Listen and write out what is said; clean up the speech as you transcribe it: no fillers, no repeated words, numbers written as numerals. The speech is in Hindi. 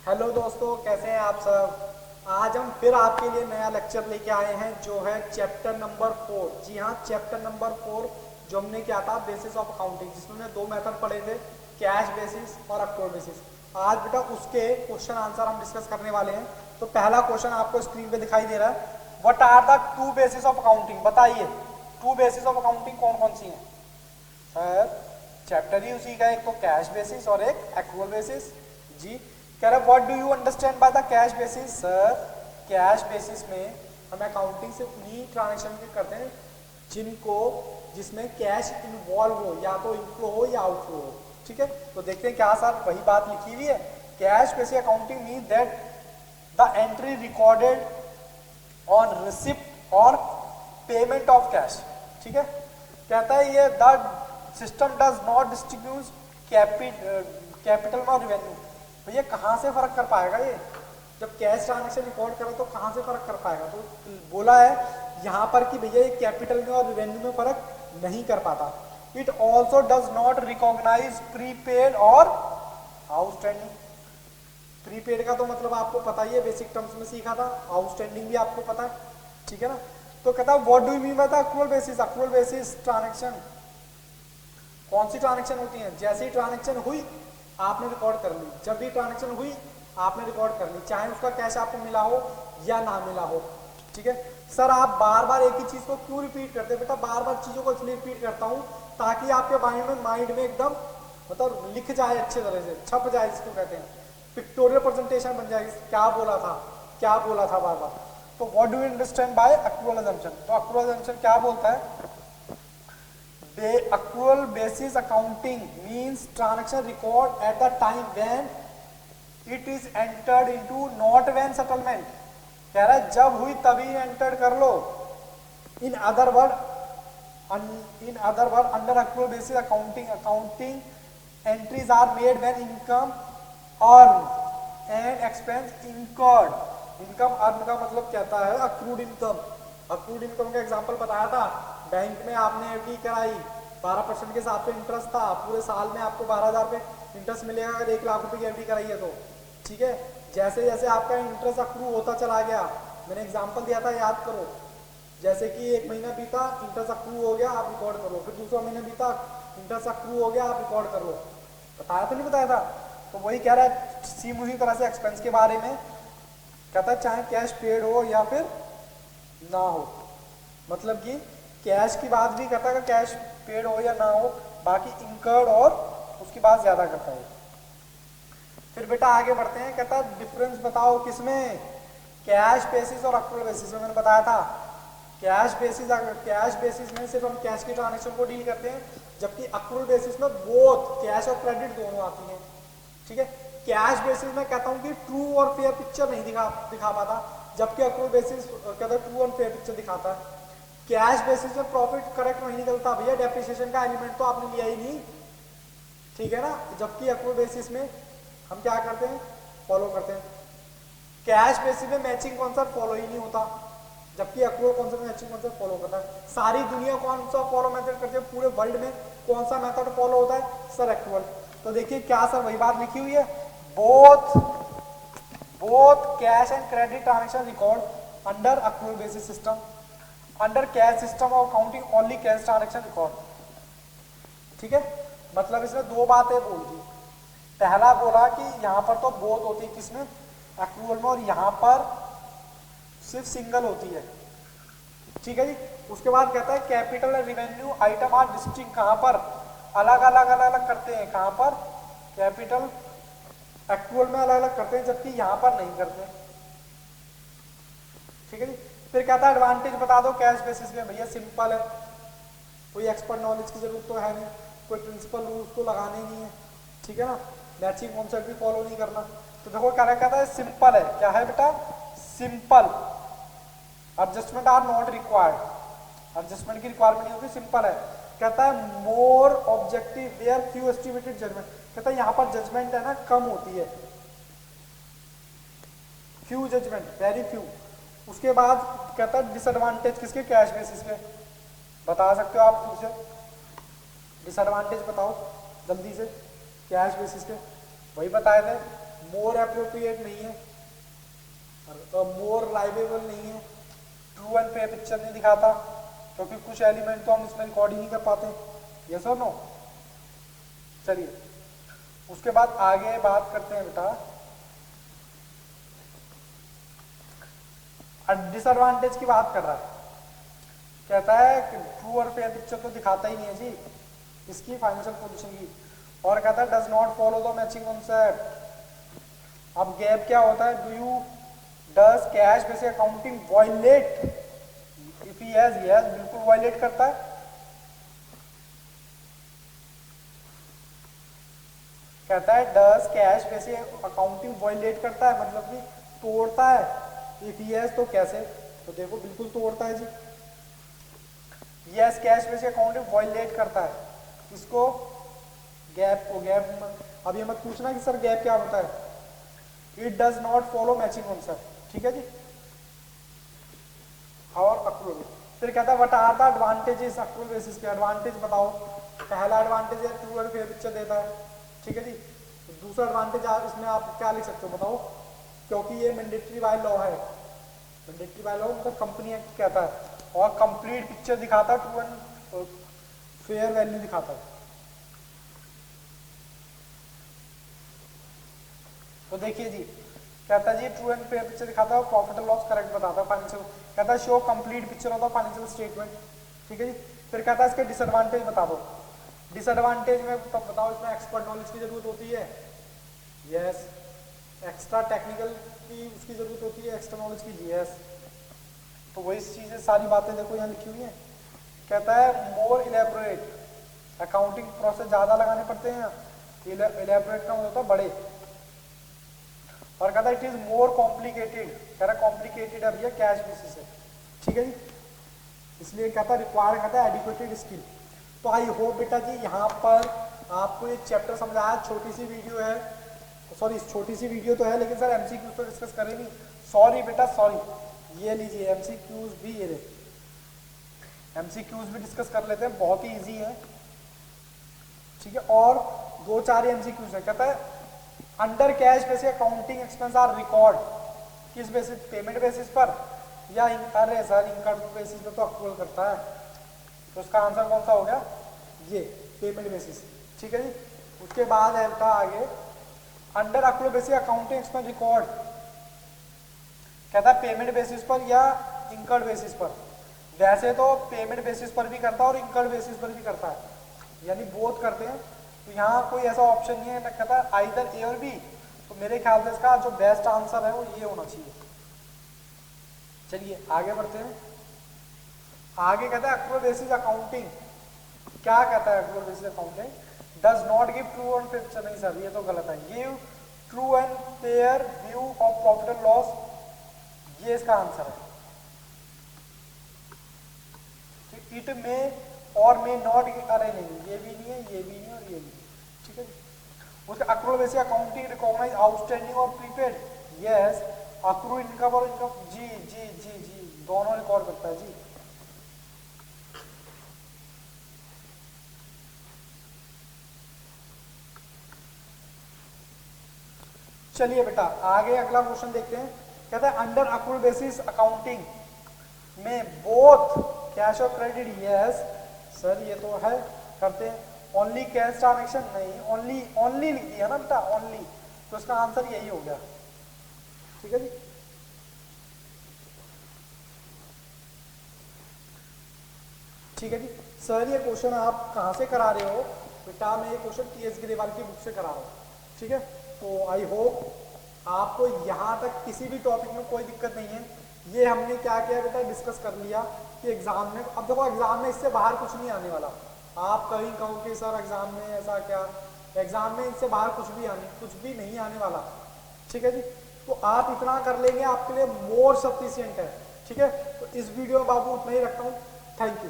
हेलो दोस्तों, कैसे हैं आप सब। आज हम फिर आपके लिए नया लेक्चर लेके आए हैं जो है चैप्टर नंबर 4। जी हाँ, चैप्टर नंबर 4 जो हमने क्या था, बेसिस ऑफ अकाउंटिंग, जिसमें हमने दो मेथड पढ़े थे, कैश बेसिस और अक्रूवल बेसिस। आज बेटा उसके क्वेश्चन आंसर हम डिस्कस करने वाले हैं। तो पहला क्वेश्चन आपको स्क्रीन पे दिखाई दे रहा है, what are the two basis of accounting. बताइए टू बेसिस ऑफ अकाउंटिंग कौन कौन सी हैं। सर चैप्टर ही उसी का है, एक तो कैश बेसिस और एक एक्रूवल बेसिस। जी कह रहा what do you understand by the cash basis. Sir cash basis में हम अकाउंटिंग से उन्हीं ट्रांजेक्शन के करते हैं जिसमें कैश इन्वॉल्व हो, या तो इनफ्लो हो या आउटफ्लो हो। ठीक है, तो देखते हैं क्या सर वही बात लिखी हुई है। Cash basis accounting mean that the entry recorded on receipt और पेमेंट ऑफ कैश। ठीक है, कहता है ये the system does not distribute capital और रेवेन्यू। भैया कहाँ से फर्क कर पाएगा ये, जब कैश ट्रांजेक्शन रिकॉर्ड करे तो कहाँ से फर्क कर पाएगा। तो बोला है यहाँ पर कि भैया ये कैपिटल में और रेवेन्यू में फर्क नहीं कर पाता। It also does not recognise prepaid और आउटस्टैंडिंग। प्रीपेड का तो मतलब आपको पता ही है, बेसिक टर्म्स में सीखा था। आउटस्टैंडिंग भी आपको पता है, ठीक है ना। तो कहता है what do you mean by the accrual basis. Accrual basis transaction कौन सी ट्रांजेक्शन होती है, जैसे ही ट्रांजेक्शन हुई आपने रिकॉर्ड कर ली, जब भी ट्रांजेक्शन हुई आपने रिकॉर्ड कर ली, चाहे उसका कैश आपको मिला हो या ना मिला हो। ठीक है सर, आप बार बार एक ही चीज को क्यों रिपीट करते हैं। बेटा बार बार चीजों को इसलिए रिपीट करता हूं ताकि आपके माइंड में एकदम मतलब लिख जाए, अच्छे तरह से छप जाए, जिसको कहते हैं पिक्टोरियल प्रेजेंटेशन बन जाएगी। क्या बोला था क्या बोला था बार बार। तो what do you understand by accrual assumption. तो अक्रूवल अजम्पशन क्या बोलता है, accrual basis accounting means transaction record at the time when it is entered into, not when settlement। कह रहा है जब हुई तभी एंटर कर लो। In other word under accrual basis accounting entries are made when income earned and expense incurred। Income earn का मतलब कहता है अक्रूड इनकम। अक्रूड इनकम का एग्जांपल बताया था, बैंक में आपने एफडी कराई, 12% के हिसाब से इंटरेस्ट था, पूरे साल में आपको 12,000 रुपये इंटरेस्ट मिलेगा अगर 1 लाख रुपए की एफडी कराई है तो। ठीक है, जैसे जैसे आपका इंटरेस्ट अक्रू होता चला गया, मैंने एग्जांपल दिया था याद करो, जैसे कि 1 महीना बीता इंटरेस्ट अक्रू हो गया आप रिकॉर्ड करो, फिर दूसरा महीना बीता इंटरेस्ट अक्रू हो गया आप रिकॉर्ड कर लो। बताया तो नहीं बताया था। तो वही कह रहा है सेम उसी तरह से एक्सपेंस के बारे में कहता है, चाहे कैश पेड हो या फिर ना हो, मतलब कि कैश की बात भी करता है, कैश पेड हो या ना हो, बाकी इंकर्ड और उसकी बात ज्यादा करता है। फिर बेटा आगे बढ़ते हैं, कहता है डिफरेंस बताओ किसमें, कैश बेसिस और अक्रूवल बेसिस में। मैंने बताया था कैश बेसिस में सिर्फ हम कैश की ट्रांजेक्शन को डील करते हैं, जबकि अक्रूवल बेसिस में बोथ कैश और क्रेडिट दोनों आती हैं। ठीक है, कैश बेसिस में कहता हूं कि ट्रू और फेयर पिक्चर नहीं दिखा पाता, जबकि अक्रूवल बेसिस कहता है ट्रू और फेयर पिक्चर दिखाता है। कैश बेसिस में प्रॉफिट करेक्ट नहीं निकलता भैया, डेप्रिसिएशन का एलिमेंट तो आपने लिया ही नहीं, ठीक है ना। जबकि अक्रूवल बेसिस में हम क्या करते हैं, फॉलो करते हैं। कैश बेसिस में मैचिंग कॉन्सेप्ट फॉलो ही नहीं होता, जबकि अक्रूवल कॉन्सेप्ट में मैचिंग कॉन्सेप्ट फॉलो करता है। सारी दुनिया कौन सा फॉलो मेथड करती है, पूरे वर्ल्ड में कौन सा मेथड फॉलो होता है, सर अक्रूवल। तो देखिए क्या सर वही बात लिखी हुई है, both cash and credit transaction record under accrual basis system, under cash system of accounting only cash transaction record. ठीक है, मतलब इसमें दो बातें बोल दी। पहला बोला कि यहां पर तो बोथ होती है, किसमें, अक्रूवल में, और यहां पर सिर्फ सिंगल होती है। ठीक है जी। उसके बाद कहता है capital and revenue item are distinct, कहां पर अलग अलग करते हैं, कहां पर कैपिटल एक्रूवल में अलग अलग करते हैं, जबकि यहां पर नहीं करते। ठीक है जी। फिर कहता है एडवांटेज बता दो कैश बेसिस में। भैया सिंपल है, कोई एक्सपर्ट नॉलेज की जरूरत तो है नहीं, कोई प्रिंसिपल रूल्स तो लगाने नहीं है, ठीक है ना, मैचिंग कॉन्सेप्ट भी फॉलो नहीं करना। तो देखो क्या कहता है, सिंपल है, क्या है बेटा, simple, adjustment are not required, adjustment की रिक्वायरमेंट नहीं होती, सिंपल है। कहता है more objective where few estimated judgement, कहता है यहां पर जजमेंट है ना कम होती है, फ्यू जजमेंट, वेरी फ्यू। उसके बाद कहता है डिसएडवांटेज किसके, कैश बेसिस के। बता सकते हो आप खुद से, डिसएडवांटेज बताओ जल्दी से कैश बेसिस के, वही बताए थे, मोर एप्रोप्रिएट नहीं है, मोर रिलायबल नहीं है, ट्रू एंड फेयर पिक्चर नहीं दिखाता, क्योंकि कुछ एलिमेंट तो हम इसमें रिकॉर्ड ही नहीं कर पाते। यस और नो? चलिए उसके बाद आगे बात करते हैं बेटा डिसएडवांटेज की बात कर रहा है, कहता है कि ट्रू और फेयर पिक्चर तो दिखाता ही नहीं है जी इसकी फाइनेंशियल पोजीशन की, और कहता है does not follow the matching concept. अब गैप क्या होता है, do you does cash basis accounting violate, if he has, yes बिल्कुल वायलेट करता है। कहता है does cash basis accounting violate करता है, मतलब कि तोड़ता है, इफ ही हैज तो कैसे, तो देखो बिल्कुल तोड़ता है जी। Yes cash basis accounting violate करता है इसको, गैप को। गैप अब ये मत पूछना कि सर गैप क्या होता है, it does not follow matching concept, ठीक है जी। और अक्रूवल, फिर कहता है what are the advantages accrual basis के, एडवांटेज बताओ। पहला एडवांटेज है ट्रू और फेयर पिक्चर देता है, ठीक है जी। दूसरा एडवांटेज आप इसमें आप क्या लिख सकते हो बताओ, क्योंकि ये मैंडेटरी बाय लॉ है, मैंडेटरी बाय लॉ मतलब कंपनी एक्ट कहता है, और कंप्लीट पिक्चर दिखाता है, ट्रू एंड फेयर वैल्यू दिखाता है। तो देखिए जी, कहता है जी ट्रू एंड फेयर पिक्चर दिखाता है, प्रॉफिट एंड लॉस करेक्ट बताता है, फाइनेंशियल कहता है show complete picture of the financial statement, ठीक है जी। फिर कहता है इसके डिसएडवांटेज बता दो। डिसएडवांटेज में तो बताओ, इसमें एक्सपर्ट नॉलेज की जरूरत होती है, यस। एक्स्ट्रा टेक्निकल की उसकी जरूरत होती है, एक्स्ट्रा नॉलेज की, यस। तो वही चीजें सारी बातें देखो यहाँ लिखी हुई है। कहता है मोर इलेबोरेट अकाउंटिंग प्रोसेस ज्यादा लगाने पड़ते हैं, इलेबोरेट का मतलब होता है बड़े, और कहता है इट इज मोर कॉम्प्लिकेटेड, कह रहा है कॉम्प्लिकेटेड है भैया कैश बेसिस है, ठीक है जी। इसलिए कहता है रिक्वायर, कहता है एडिक्वेटेड स्किल। तो आई होप बेटा जी यहाँ पर आपको ये चैप्टर समझाया, छोटी सी वीडियो है, सॉरी छोटी सी वीडियो तो है, लेकिन सर एमसीक्यूज तो डिस्कस करें नहीं, सॉरी बेटा सॉरी। ये लीजिए एमसीक्यूज भी, ये रहे एमसीक्यूज भी डिस्कस कर लेते हैं, बहुत ही इजी है, ठीक है। और 2-4 एमसीक्यूज है। कहता है under cash basis accounting expense are record, किस बेसिस, पेमेंट बेसिस पर या अरे सर इनकम बेसिस पर तो अक्रूवल करता है, तो उसका आंसर कौन सा हो गया, ये पेमेंट बेसिस, ठीक है जी। उसके बाद है बेटा आगे under accrual basis accounting expense record, कहता है पेमेंट बेसिस पर या इनकर्ड बेसिस पर। वैसे तो पेमेंट बेसिस पर भी करता है और इनकर्ड बेसिस पर भी करता है, यानी बोथ करते हैं, तो यहाँ कोई ऐसा ऑप्शन नहीं है, कहता है आइदर ए और बी। तो मेरे ख्याल से इसका जो बेस्ट आंसर है वो ये होना चाहिए। चलिए आगे बढ़ते हैं। आगे कहता है अक्रूवल बेसिस अकाउंटिंग, क्या कहता है accrual basis accounting, does not give true and fair picture, नहीं सर ये तो गलत है, give true and fair view of profit and loss, ये इसका आंसर है। इट में और मे नॉट, अरे नहीं ये भी नहीं है, ये भी नहीं और ये भी नहीं, ठीक है। उसका accrual basis accounting recognise outstanding और प्रीपेड, यस। अक्रूवल इनकम और इनकम, जी जी जी जी दोनों रिकॉर्ड करता है जी। चलिए बेटा आगे अगला क्वेश्चन देखते हैं। कहता है अंडर अक्रूवल बेसिस अकाउंटिंग में बोथ कैश और क्रेडिट, यस सर ये तो है करते हैं। ओनली कैश ट्रांजेक्शन, नहीं ओनली, ओनली लिख दिया ना बेटा ओनली, तो इसका आंसर यही हो गया, ठीक है जी। ठीक है जी सर, ये क्वेश्चन आप कहाँ से करा रहे हो बेटा, मैं ये क्वेश्चन टीएस ग्रेवाल की बुक से करा रहा हूँ, ठीक है। तो आई होप आपको यहाँ तक किसी भी टॉपिक में कोई दिक्कत नहीं है। ये हमने क्या किया बेटा, डिस्कस कर लिया कि एग्जाम में, अब देखो एग्जाम में इससे बाहर कुछ नहीं आने वाला। आप कहीं कहो कि सर एग्जाम में ऐसा क्या, एग्जाम में इससे बाहर कुछ भी नहीं आने वाला, ठीक है जी। तो आप इतना कर लेंगे आपके लिए मोर सफिशिएंट है, ठीक है। तो इस वीडियो में बाबू उतना ही रखता हूँ, थैंक यू।